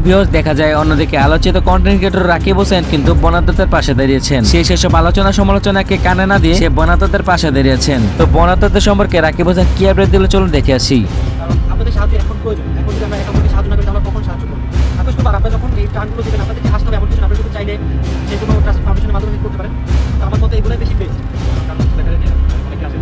Viewers, দেখা যায় অন্যদিকে আলোচিত কন্টেন্ট ক্রিয়েটর রাকিব হোসেন কিন্তু বনাতদের পাশে দাঁড়িয়েছেন। সেসব আলোচনা সমালোচনাকে কানে না দিয়ে সে বনাতদের পাশে দাঁড়িয়েছেন। তো বনাতদের সম্পর্কে রাকিব হোসেন কি আপডেট দিল চলুন দেখে আসি। কারণ আপনাদের সাহায্য এখন প্রয়োজন। এখন যদি আমরা একান্তকে সাহায্য না করি তাহলে কখন সাহায্য করবো? আকাশ কুমার, আপনারা যখন এই ত্রাণগুলো দেবেন আপনাদেরকে আসতে হবে এমন কিছু, আপনারা যদি চাইলে যে কোনো ট্রাস্ট ফাউন্ডেশনের মাধ্যমে করতে পারেন। তো আমার মতে এগুলোই বেশি বেস্ট। কারণ অনেকে আসে,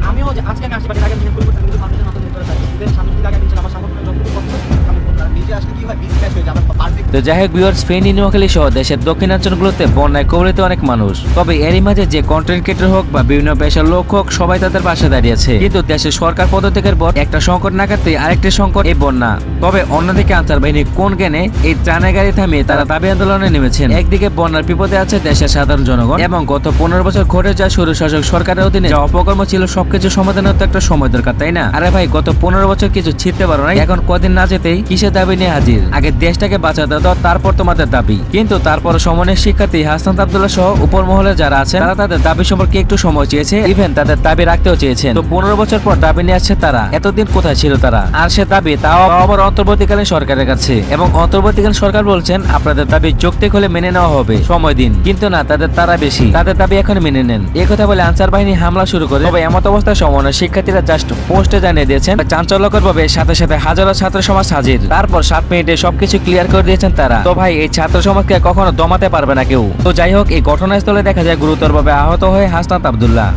আমিও আজকে আমি আসি, বাট আগে আমি হেল্প করতে কিন্তু ফাউন্ডেশনের মাধ্যমে করা যায়। ইভেন সামনের আগে আমি আমার সামর্থ্য যতটুকু পছন্দ আমি করতে পারি। নিজে আসলে কি হয়, বিজ ক্যাচ হয়ে যাবে পারফেক্ট। তো যাই হোক ভিউয়ার্স, ফেনী, নোয়াখালী সহ দেশের দক্ষিণাঞ্চলগুলোতে বন্যায় কবলিত অনেক মানুষ। তবে এরই মাঝে যে কন্টেন্ট ক্রিয়েটর হোক বা বিভিন্ন পেশার লোক হোক, সবাই তাদের পাশে দাঁড়িয়েছে। কিন্তু দেশের সরকার পদত্যাগের পর একটা সংকট না কাটতে আরেকটি সংকট এই বন্যা। তবে অন্যদিকে আনসার বাহিনী কোন জ্ঞানে এই ত্রাণের গাড়ি থামিয়ে তারা দাবি আন্দোলনে নেমেছেন। একদিকে বন্যার বিপদে আছে দেশের সাধারণ জনগণ, এবং গত 15 বছর ঘটে যায় স্বৈরশাসক সরকারের অধীনে যা অপকর্ম ছিল সবকিছু সমাধানের তো একটা সময় দরকার, তাই না? আরে ভাই, গত 15 বছর কিছু ছিঁড়তে পারো নাই, এখন কদিন না যেতেই কিসের দাবি নিয়ে হাজির? আগে দেশটাকে বাঁচাতে দাও, তারপর তোমাদের দাবি। কিন্তু তারপর সমনের শিক্ষার্থী হাসান আব্দুল্লাহ সহ উপর মহলে যারা আছেন তারা তাদের দাবি সম্পর্কে একটু সময় চেয়েছে, ইভেন তাদের দাবি রাখতেও চেয়েছেন। তো 15 বছর পর দাবি নিয়ে আসছে তারা। এতদিন কোথায় ছিল তারা? আর সে দাবি তাও আবার অন্তর্বর্তীকালীন সরকারের কাছে, এবং অন্তর্বর্তীকালীন সরকার বলছেন আপনাদের দাবি যৌক্তিক হলে মেনে নেওয়া হবে, সময় দিন। কিন্তু না, তারা বেশি, তাদের দাবি এখন মেনে নেন। এই কথা বলে আনসার বাহিনী হামলা শুরু করে। তবে এমত অবস্থায় সমনের শিক্ষার্থীরা জাস্ট পোস্টে জানিয়ে দিয়েছেন চাঞ্চল্যকর ভাবে সাথে সাথে হাজারো ছাত্র সমাজ হাজির। তারপর 7 মিনিটে সবকিছু ক্লিয়ার করে দিয়েছেন তারা। তো ভাই, এই ছাত্র সমাজকে কখনো দমাতে পারবে না কেউ। তো যাই হোক, এই ঘটনাস্থলে দেখা যায় গুরুতরভাবে আহত হয়ে হাসনাত আব্দুল্লাহ।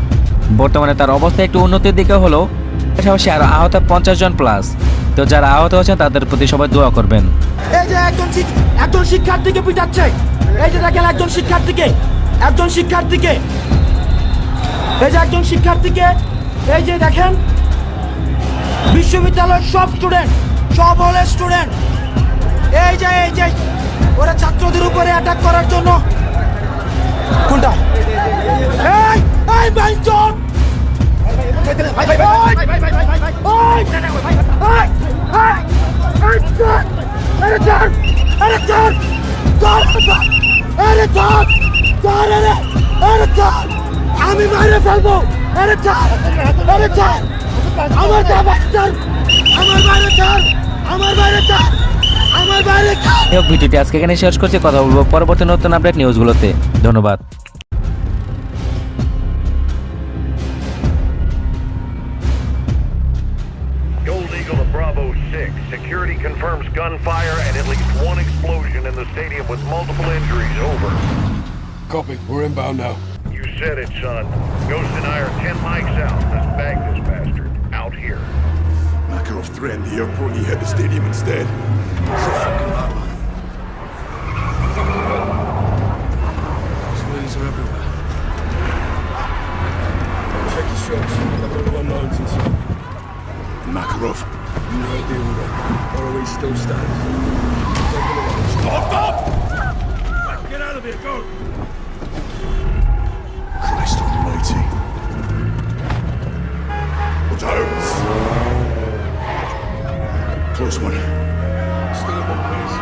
বর্তমানে তার অবস্থা একটু উন্নতির দিকে হলো, পাশাপাশি আরো আহত 50 জন প্লাস। তো যারা আহত হয়েছেন তাদের প্রতি সবাই দোয়া করবেন। এই যে একজন শিক্ষার্থীকে পিটাচ্ছে, এই যে দেখেন একজন শিক্ষার্থীকে, এই যে একজন শিক্ষার্থীকে, এই যে দেখেন বিশ্ববিদ্যালয়ের সব স্টুডেন্ট, সব হলের স্টুডেন্ট, এই যে ওরা ছাত্রদের উপরে অ্যাটাক করার জন্য। কোনটা? এই বাইঞ্চন, আমি মারে ফেলবো। ভিডিওটি আজকে এখানে শেষ করছি। কথা বলবো পরবর্তী নতুন আপডেট নিউজগুলোতে। ধন্যবাদ। Bravo 6. Security confirms gunfire and at least one explosion in the stadium with multiple injuries. Over. Copy. We're inbound now. You said it, son. Ghost and I are 10 mics out. Let's bag this bastard. Out here. Makarov threatened the airport and he hit the stadium instead. So fucking loud, man. Civilians are everywhere. Check your shots. I've got one unknowns inside. Makarov? No idea with that. ROE still stands. Stop! Get out of here, go! Christ almighty. Watch out! Close one. Still in one place.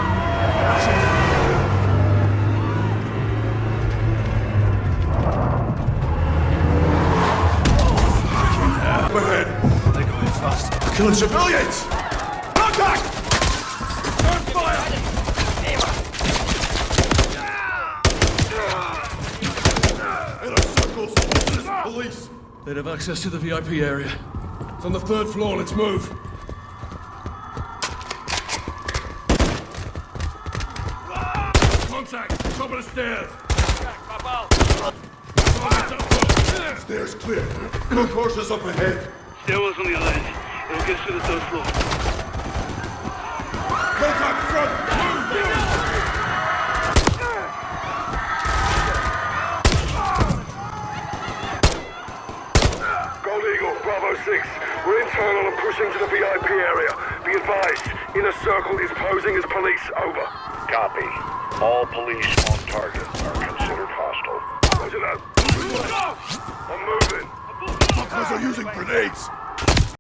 Overhead! They're going fast. Killing civilians! Contact! Turn fire! Inner circles! This is police! They'd have access to the VIP area. It's on the 3rd floor, let's move. Contact! Top of the stairs! Stairs clear. Good horses up ahead. Stairwell's on the other end. It'll get us to the 3rd floor. Contact front! Move! Gold Eagle, Bravo 6. We're internal and pushing to the VIP area. Be advised, Inner Circle is posing as police. Over. Copy. All police on target are considered hostile. Roger that. I'm moving. Fuckers are using grenades!